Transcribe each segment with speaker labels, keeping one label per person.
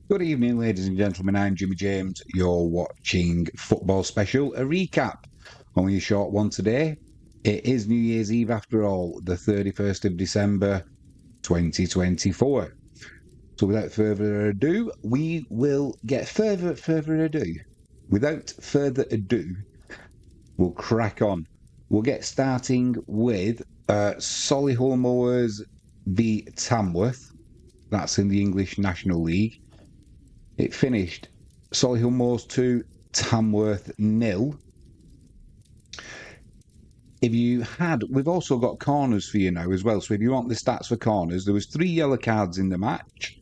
Speaker 1: Good evening, ladies and gentlemen. I'm Jimmy James. You're watching Football Special, a recap. Only a short one today. It is New Year's Eve after all, the 31st of December 2024. So without further ado, we will get further ado. Without further ado, we'll crack on. We'll get starting with Solihull Mowers v Tamworth. That's in the English National League. It finished Solihull Moors 2, Tamworth 0. We've also got corners for you now as well. So if you want the stats for corners, there was 3 yellow cards in the match,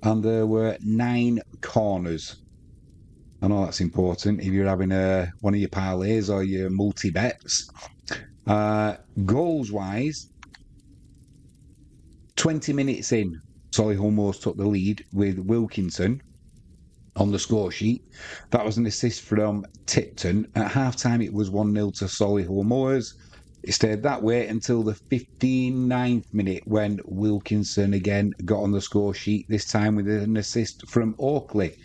Speaker 1: and there were 9 corners. I know that's important if you're having one of your parlays or your multi bets. Goals wise, 20 minutes in, Solihull Moors took the lead with Wilkinson on the score sheet. That was an assist from Tipton. At half-time, it was 1-0 to Solihull Moors. It stayed that way until the 59th minute when Wilkinson again got on the score sheet, this time with an assist from Oakley.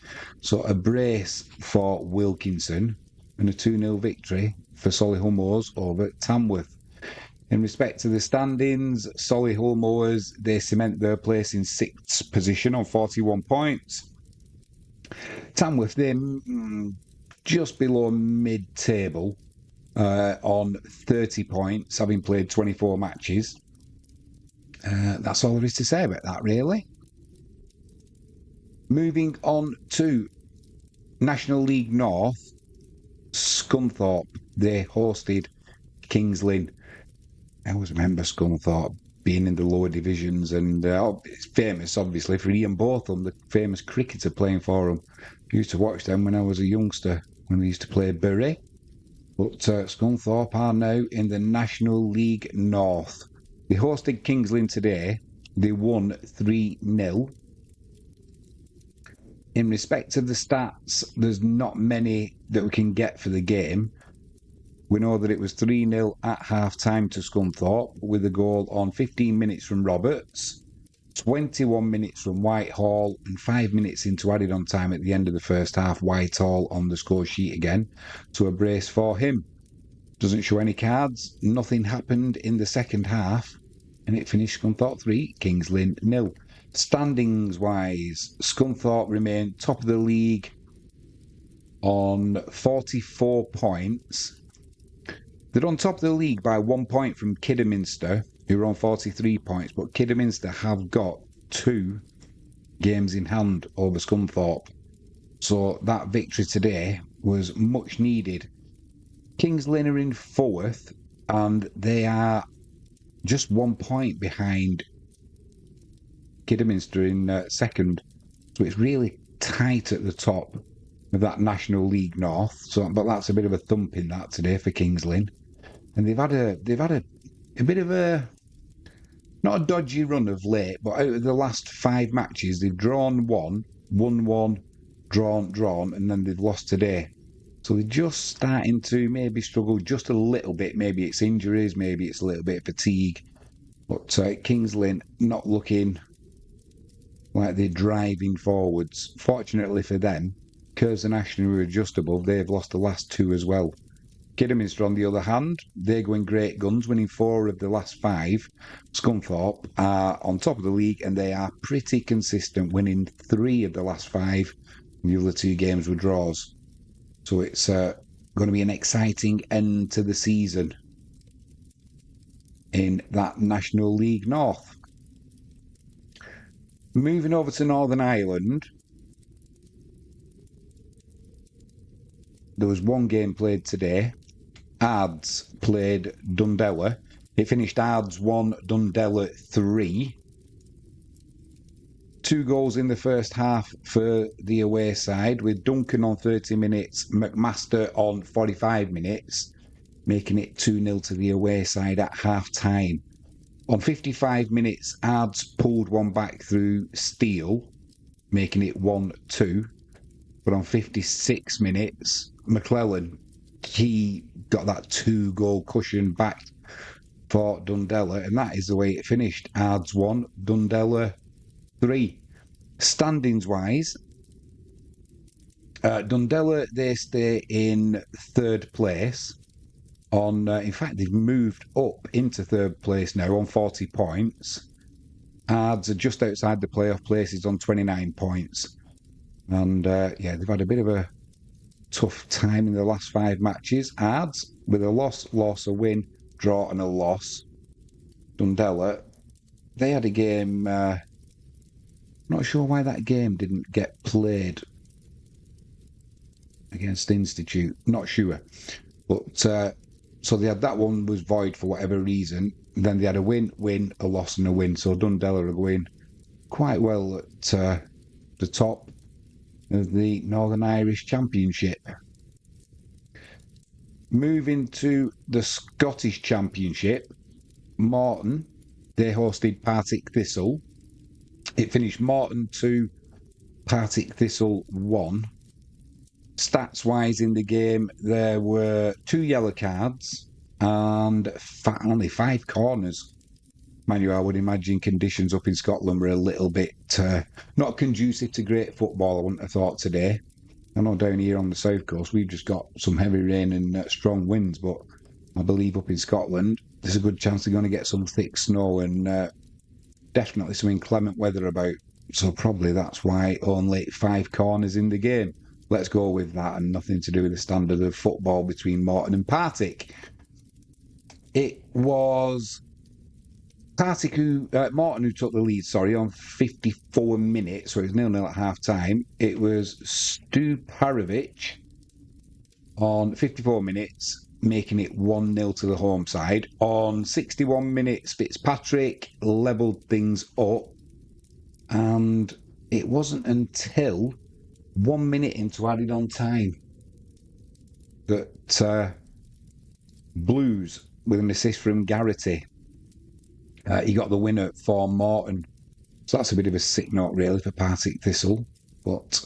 Speaker 1: So a brace for Wilkinson and a 2-0 victory for Solihull Moors over Tamworth. In respect to the standings, Solihull Moors, they cement their place in 6th position on 41 points. Tamworth, they're just below mid-table on 30 points, having played 24 matches. That's all there is to say about that, really. Moving on to National League North, Scunthorpe, they hosted Kings Lynn. I always remember Scunthorpe being in the lower divisions, and it's famous, obviously, for Ian Botham, the famous cricketer playing for them. I used to watch them when I was a youngster, when they used to play Bury. But Scunthorpe are now in the National League North. They hosted Kings Lynn today. They won 3-0. In respect of the stats, there's not many that we can get for the game. We know that it was 3-0 at half-time to Scunthorpe, with a goal on 15 minutes from Roberts, 21 minutes from Whitehall, and 5 minutes into added on time at the end of the first half. Whitehall on the score sheet again, so a brace for him. Doesn't show any cards. Nothing happened in the second half, and it finished Scunthorpe 3, Kings Lynn 0. Standings-wise, Scunthorpe remain top of the league on 44 points. They're on top of the league by 1 point from Kidderminster, who are on 43 points, but Kidderminster have got 2 games in hand over Scunthorpe. So that victory today was much needed. Kings Lynn are in 4th, and they are just 1 point behind Kidderminster in 2nd. So it's really tight at the top of that National League North. But that's a bit of a thumping that today for Kings Lynn. And they've had a bit of a, not a dodgy run of late, but out of the last 5 matches, they've drawn 1, won 1, drawn, and then they've lost today. So they're just starting to maybe struggle just a little bit. Maybe it's injuries, maybe it's a little bit of fatigue. But Kings Lynn not looking like they're driving forwards. Fortunately for them, Curzon Ashton, who are just above, they've lost the last 2 as well. Kidderminster, on the other hand, they're going great guns, winning 4 of the last 5. Scunthorpe are on top of the league, and they are pretty consistent, winning 3 of the last 5. The other 2 games were draws. So it's going to be an exciting end to the season in that National League North. Moving over to Northern Ireland, there was 1 game played today. Ards played Dundela. It finished Ards 1, Dundela 3. 2 goals in the first half for the away side, with Duncan on 30 minutes, McMaster on 45 minutes, making it 2-0 to the away side at half-time. On 55 minutes, Ards pulled 1 back through Steele, making it 1-2. But on 56 minutes, McClellan, he got that 2-goal cushion back for Dundela, and that is the way it finished. Ards 1, Dundela 3. Standings-wise, Dundela, they stay in third place. In fact, they've moved up into third place now on 40 points. Ards are just outside the playoff places on 29 points. And yeah, they've had a bit of a tough time in the last 5 matches. Ards with a loss, a win, draw, and a loss. Dundela, they had a game. Not sure why that game didn't get played against Institute. Not sure. But so they had that one was void for whatever reason. Then they had a win, a loss, and a win. So Dundela are going quite well at the top of the Northern Irish Championship. Moving to the Scottish Championship, Morton, they hosted Partick Thistle. It finished Morton 2, Partick Thistle 1. Stats-wise in the game, there were 2 yellow cards and only 5 corners. Mind you, I would imagine conditions up in Scotland were a little bit not conducive to great football, I wouldn't have thought today. I know down here on the south coast, we've just got some heavy rain and strong winds, but I believe up in Scotland, there's a good chance they're going to get some thick snow and definitely some inclement weather about. So probably that's why only 5 corners in the game. Let's go with that, and nothing to do with the standard of football between Morton and Partick. It was Morton who took the lead, on 54 minutes, so it was 0-0 at half-time. It was Stuparovic on 54 minutes, making it 1-0 to the home side. On 61 minutes, Fitzpatrick levelled things up, and it wasn't until 1 minute into added on time that Blues, with an assist from Garrity, he got the winner for Morton. So that's a bit of a sick note, really, for Partick Thistle. But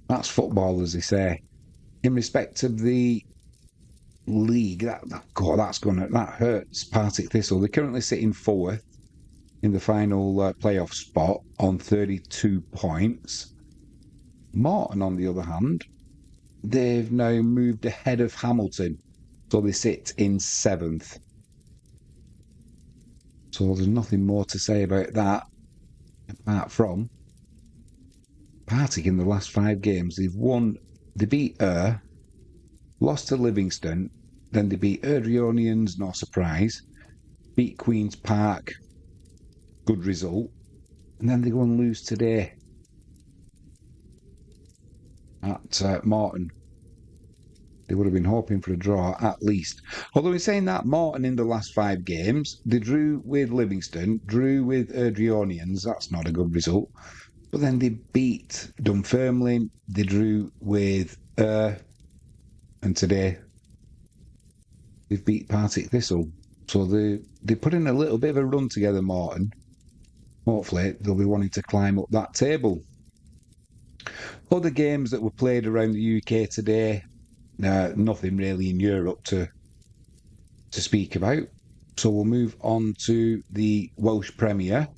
Speaker 1: that's football, as they say. In respect of the league, that hurts Partick Thistle. They're currently sitting 4th in the final playoff spot on 32 points. Morton, on the other hand, they've now moved ahead of Hamilton, so they sit in 7th. So there's nothing more to say about that, apart from Partick in the last 5 games. They beat lost to Livingston, then they beat Erdrionians, no surprise, beat Queen's Park, good result, and then they go and lose today at Morton. They would have been hoping for a draw at least. Although in saying that, Morton in the last 5 games, they drew with Livingston, drew with Erdrionians, that's not a good result. But then they beat Dunfermline, they drew with and today they've beat Partick Thistle. So they put in a little bit of a run together, Morton. Hopefully they'll be wanting to climb up that table. Other games that were played around the UK today, nothing really in Europe to speak about. So we'll move on to the Welsh Premier.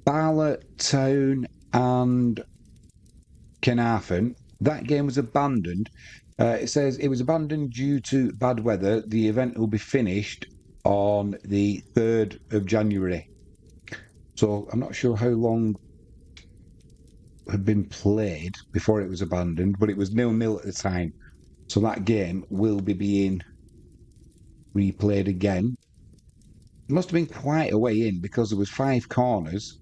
Speaker 1: Bala Town and Carnarvon. That game was abandoned. It says it was abandoned due to bad weather. The event will be finished on the 3rd of January. So I'm not sure how long had been played before it was abandoned, but it was 0-0 at the time. So that game will be being replayed again. It must have been quite a way in because there was 5 corners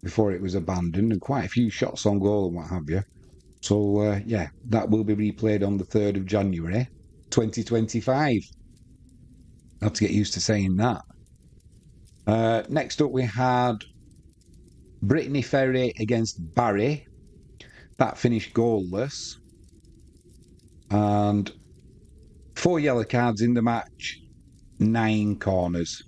Speaker 1: before it was abandoned and quite a few shots on goal and what have you. So yeah, that will be replayed on the 3rd of January 2025. I have to get used to saying that. Next up we had Brittany Ferry against Barry. That finished goalless. And 4 yellow cards in the match, 9 corners.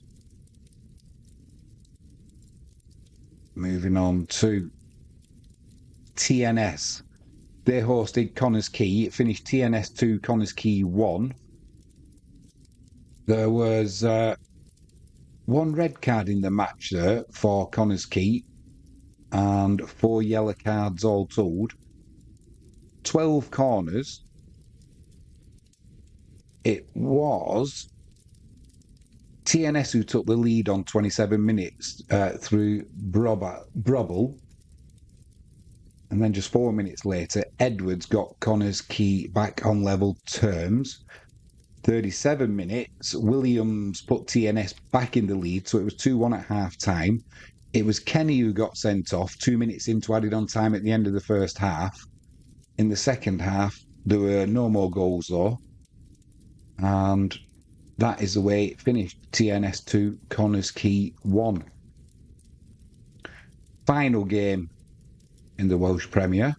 Speaker 1: Moving on to TNS. They hosted Connors Quay. It finished TNS 2, Connors Quay 1. There was 1 red card in the match there for Connors Quay. and 4 yellow cards all told. 12 corners. It was TNS who took the lead on 27 minutes through Brobble. And then just 4 minutes later, Edwards got Connor's key back on level terms. 37 minutes, Williams put TNS back in the lead, so it was 2-1 at half time. It was Kenny who got sent off 2 minutes into added on time at the end of the first half. In the second half, there were no more goals though. And that is the way it finished. TNS 2, Connors Key 1. Final game in the Welsh Premier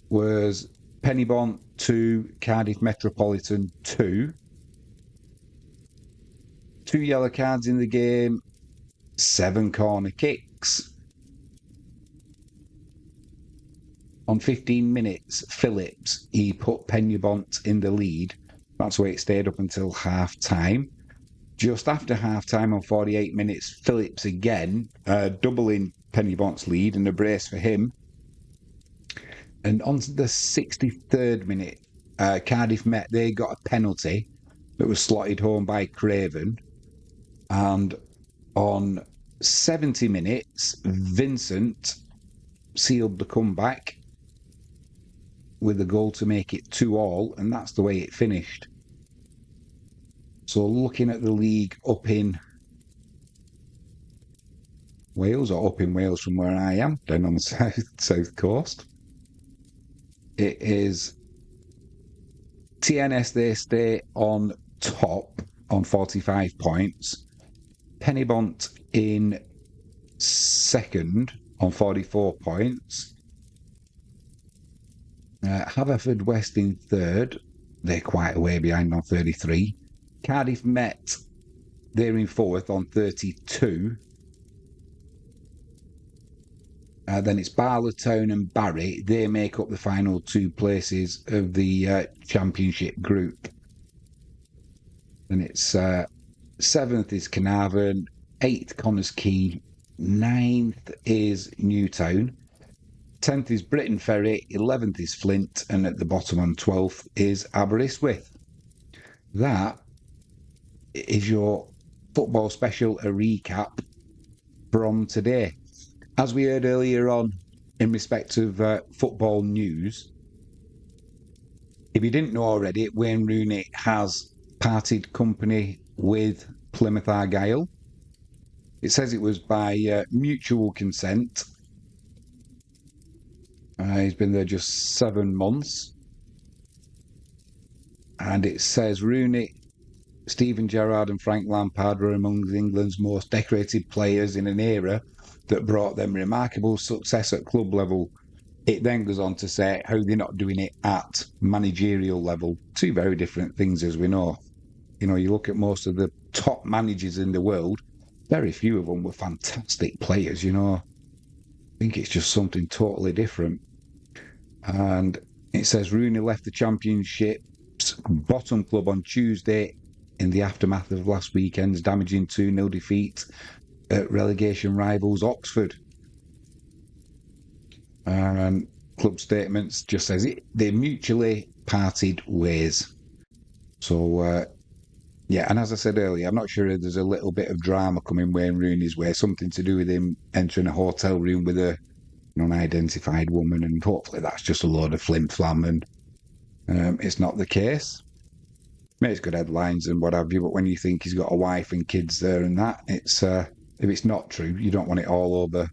Speaker 1: was Pennybont 2, Cardiff Metropolitan 2. 2 yellow cards in the game, 7 corner kicks. On 15 minutes, Phillips, he put Pennybont in the lead. That's where it stayed up until half-time. Just after half-time on 48 minutes, Phillips again, doubling Pennybont's lead and a brace for him. And on the 63rd minute, Cardiff Met, they got a penalty that was slotted home by Craven. And on 70 minutes, Vincent sealed the comeback with a goal to make it 2-2, and that's the way it finished. So looking at the league up in Wales, or up in Wales from where I am, down on the south coast, it is TNS, they stay on top on 45 points. Pennybont in second on 44 points. Haverfordwest in third. They're quite a way behind on 33. Cardiff Met, they're in fourth on 32. Then it's Barlowtown and Barry. They make up the final 2 places of the championship group. And it's 7th is Carnarvon, 8th Connors Key, 9th is Newtown, 10th is Britain Ferry, 11th is Flint, and at the bottom on 12th is Aberystwyth. That is your football special, a recap from today. As we heard earlier on in respect of football news, if you didn't know already, Wayne Rooney has parted company with Plymouth Argyle. It says it was by mutual consent. He's been there just 7 months. And it says Rooney, Steven Gerrard and Frank Lampard were among England's most decorated players in an era that brought them remarkable success at club level. It then goes on to say how they're not doing it at managerial level. 2 very different things, as we know. You know, you look at most of the top managers in the world, very few of them were fantastic players, you know. I think it's just something totally different. And it says Rooney left the Championship's bottom club on Tuesday in the aftermath of last weekend's damaging 2-0 defeat at relegation rivals Oxford. And club statements just says they mutually parted ways. So, yeah, and as I said earlier, I'm not sure if there's a little bit of drama coming Wayne Rooney's way, something to do with him entering a hotel room with a unidentified woman, and hopefully that's just a load of flim-flam, and it's not the case. Makes good headlines and what have you, but when you think he's got a wife and kids there and that, it's if it's not true, you don't want it all over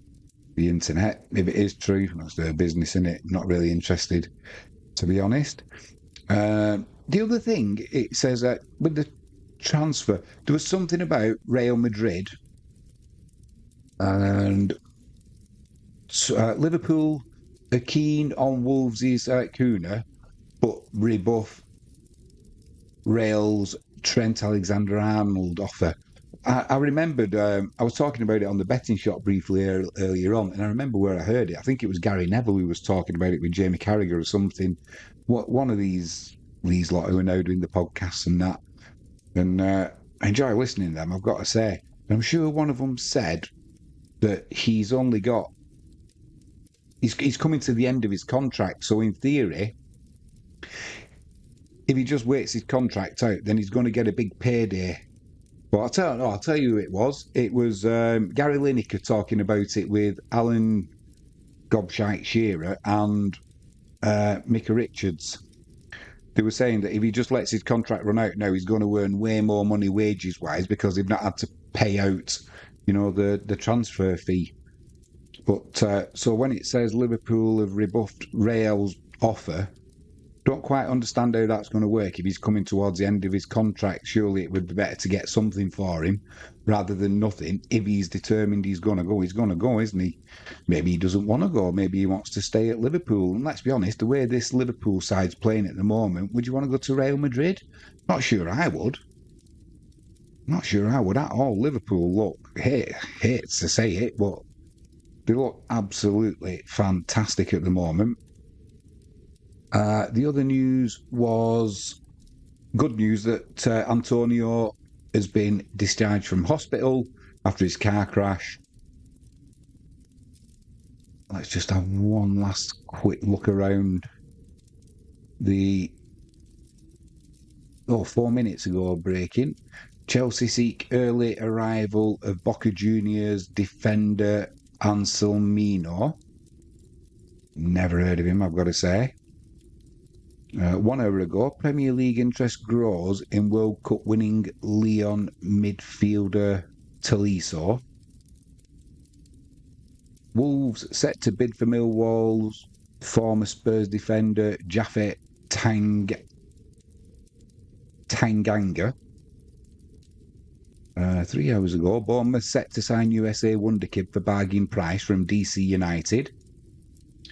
Speaker 1: the internet. If it is true, that's their business, in it. Not really interested, to be honest. The other thing, it says that with the transfer, there was something about Real Madrid and Liverpool are keen on Wolves' Kuna, but rebuff Real's Trent Alexander-Arnold offer. I remembered, I was talking about it on the betting shop briefly earlier on, and I remember where I heard it. I think it was Gary Neville who was talking about it with Jamie Carragher or something. One of these lot who are now doing the podcasts and that. And I enjoy listening to them, I've got to say. I'm sure one of them said that he's only got he's coming to the end of his contract. So in theory, if he just waits his contract out, then he's going to get a big payday. But I'll tell you who it was. It was Gary Lineker talking about it with Alan Gobshite Shearer and Micah Richards. They were saying that if he just lets his contract run out now, he's going to earn way more money wages wise because they've not had to pay out, the transfer fee. But so when it says Liverpool have rebuffed Real's offer, don't quite understand how that's going to work. If he's coming towards the end of his contract, surely it would be better to get something for him rather than nothing. If he's determined he's going to go, isn't he? Maybe he doesn't want to go. Maybe he wants to stay at Liverpool. And let's be honest, the way this Liverpool side's playing at the moment, would you want to go to Real Madrid? Not sure I would. Not sure I would at all. Liverpool look, hates to say it, but they look absolutely fantastic at the moment. The other news was good news that Antonio has been discharged from hospital after his car crash. Let's just have one last quick look around the 4 minutes ago breaking. Chelsea seek early arrival of Boca Juniors defender Anselmino. Never heard of him, I've got to say. 1 hour ago, Premier League interest grows in World Cup winning Lyon midfielder Tolisso. Wolves set to bid for Millwall's former Spurs defender Japhet Tanganga. 3 hours ago, Bournemouth set to sign USA wonderkid for bargain price from DC United.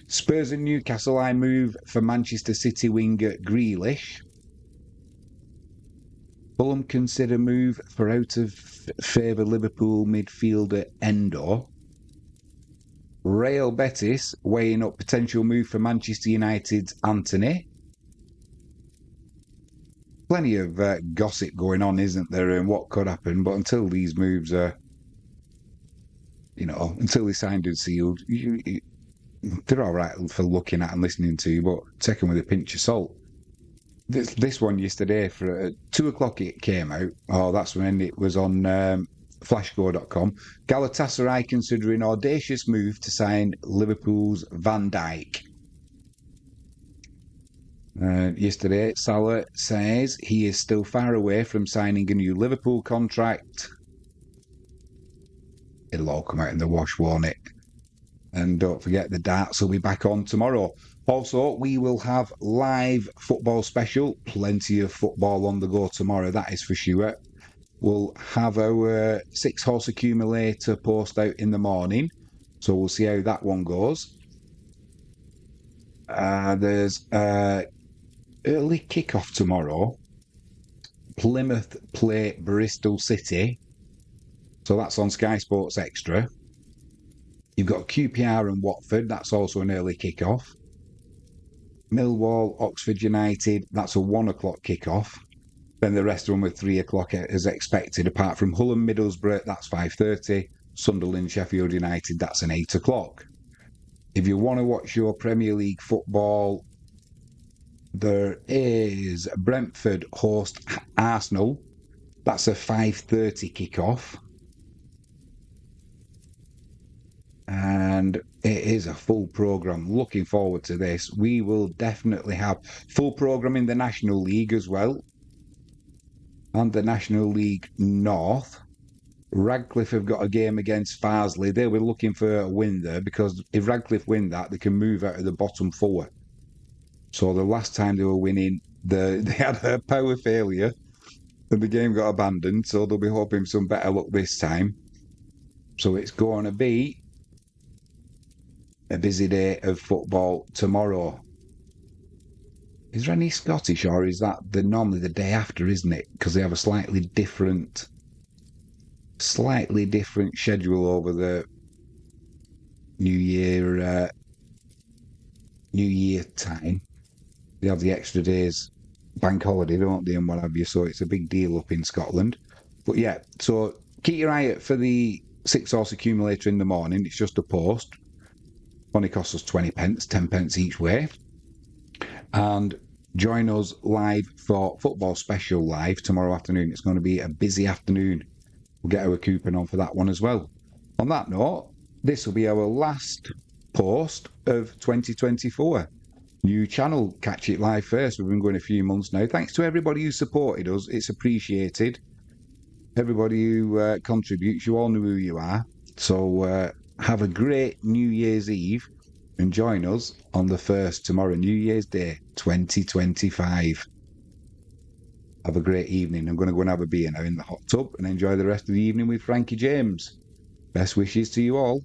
Speaker 1: Spurs and Newcastle eye move for Manchester City winger Grealish. Fulham consider move for out of favour Liverpool midfielder Endo. Real Betis weighing up potential move for Manchester United's Anthony. Plenty of gossip going on, isn't there, and what could happen, but until these moves are, until they're signed and sealed, they're all right for looking at and listening to, but take them with a pinch of salt. This one yesterday, for 2 o'clock it came out. Oh, that's when it was on flashscore.com. Galatasaray considering audacious move to sign Liverpool's Van Dijk. Yesterday, Salah says he is still far away from signing a new Liverpool contract. It'll all come out in the wash, won't it? And don't forget, the darts will be back on tomorrow. Also, we will have live football special. Plenty of football on the go tomorrow, that is for sure. We'll have our 6-horse accumulator post out in the morning. So we'll see how that one goes. There's early kickoff tomorrow. Plymouth play Bristol City. So that's on Sky Sports Extra. You've got QPR and Watford. That's also an early kickoff. Millwall, Oxford United. That's a 1 o'clock kickoff. Then the rest of them were 3 o'clock as expected, apart from Hull and Middlesbrough. That's 5:30. Sunderland, Sheffield United. That's an 8 o'clock. If you want to watch your Premier League football, there is Brentford host Arsenal. That's a 5:30 kickoff. And it is a full programme. Looking forward to this. We will definitely have full programme in the National League as well. And the National League North. Radcliffe have got a game against Farsley. They were looking for a win there because if Radcliffe win that, they can move out of the bottom 4. So the last time they were winning, they had a power failure and the game got abandoned. So they'll be hoping some better luck this time. So it's going to be a busy day of football tomorrow. Is there any Scottish, or is that normally the day after, isn't it? Because they have a slightly different schedule over the New Year time. They have the extra days bank holiday, don't they, and what have you? So it's a big deal up in Scotland. But yeah, so keep your eye out for the 6-horse accumulator in the morning. It's just a post. Only costs us 20 pence, 10 pence each way. And join us live for Football Special Live tomorrow afternoon. It's going to be a busy afternoon. We'll get our coupon on for that one as well. On that note, this will be our last post of 2024. New channel, Catch It Live First. We've been going a few months now. Thanks to everybody who supported us. It's appreciated. Everybody who contributes, you all know who you are. So have a great New Year's Eve and join us on the 1st tomorrow, New Year's Day 2025. Have a great evening. I'm going to go and have a beer now in the hot tub and enjoy the rest of the evening with Frankie James. Best wishes to you all.